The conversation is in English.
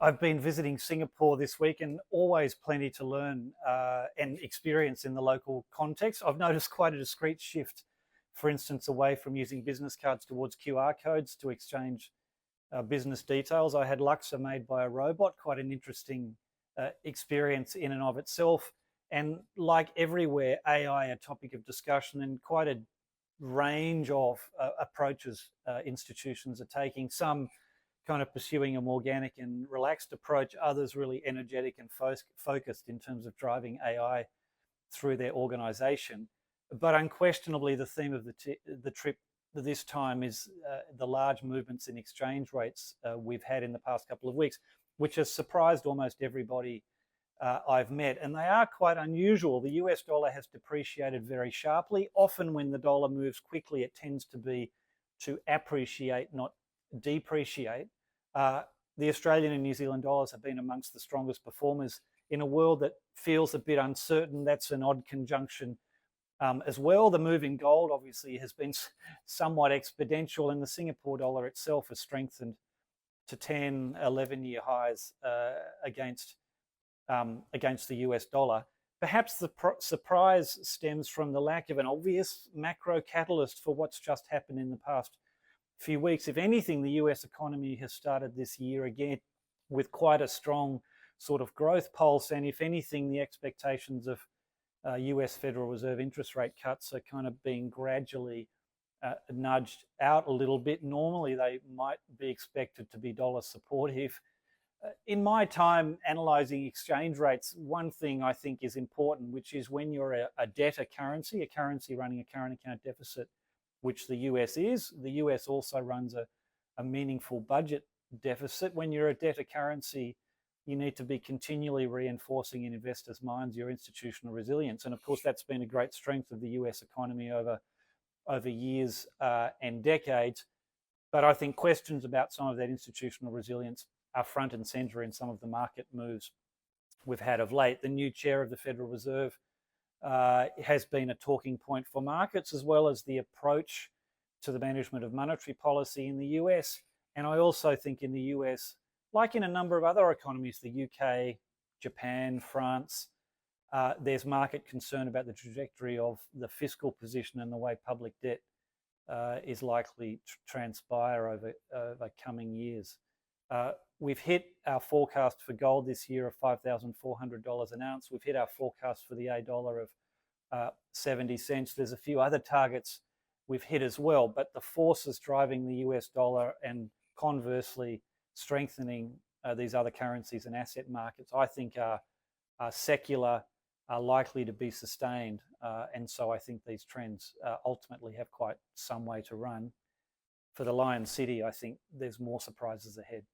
I've been visiting Singapore this week and always plenty to learn and experience in the local context. I've noticed quite a discrete shift, for instance, away from using business cards towards QR codes to exchange business details. I had Luxa made by a robot, quite an interesting experience in and of itself. And like everywhere, AI a topic of discussion and quite a range of approaches institutions are taking. Some kind of pursuing a more organic and relaxed approach, others really energetic and focused in terms of driving AI through their organization. But unquestionably, the theme of the trip this time is the large movements in exchange rates we've had in the past couple of weeks, which has surprised almost everybody I've met. And they are quite unusual. The US dollar has depreciated very sharply. Often when the dollar moves quickly, it tends to be to appreciate, not depreciate. The Australian and New Zealand dollars have been amongst the strongest performers in a world that feels a bit uncertain. That's an odd conjunction as well. The move in gold obviously has been somewhat exponential, and the Singapore dollar itself has strengthened to 10, 11-year highs against the US dollar. Perhaps the surprise stems from the lack of an obvious macro catalyst for what's just happened in the past few weeks. If anything, the US economy has started this year again with quite a strong sort of growth pulse. And if anything, the expectations of US Federal Reserve interest rate cuts are kind of being gradually nudged out a little bit. Normally, they might be expected to be dollar supportive. In my time analysing exchange rates, one thing I think is important, which is when you're a debtor currency, a currency running a current account deficit, which the US is. The US also runs a meaningful budget deficit. When you're a debtor currency, you need to be continually reinforcing in investors' minds your institutional resilience. And of course, that's been a great strength of the US economy over years and decades. But I think questions about some of that institutional resilience are front and centre in some of the market moves we've had of late. The new chair of the Federal Reserve has been a talking point for markets, as well as the approach to the management of monetary policy in the US. And I also think in the US, like in a number of other economies, the UK, Japan, France, there's market concern about the trajectory of the fiscal position and the way public debt is likely to transpire over coming years. We've hit our forecast for gold this year of $5,400 an ounce. We've hit our forecast for the A dollar of 70 cents. There's a few other targets we've hit as well, but the forces driving the US dollar and conversely strengthening these other currencies and asset markets, I think are secular, are likely to be sustained. And so I think these trends ultimately have quite some way to run. For the Lion City, I think there's more surprises ahead.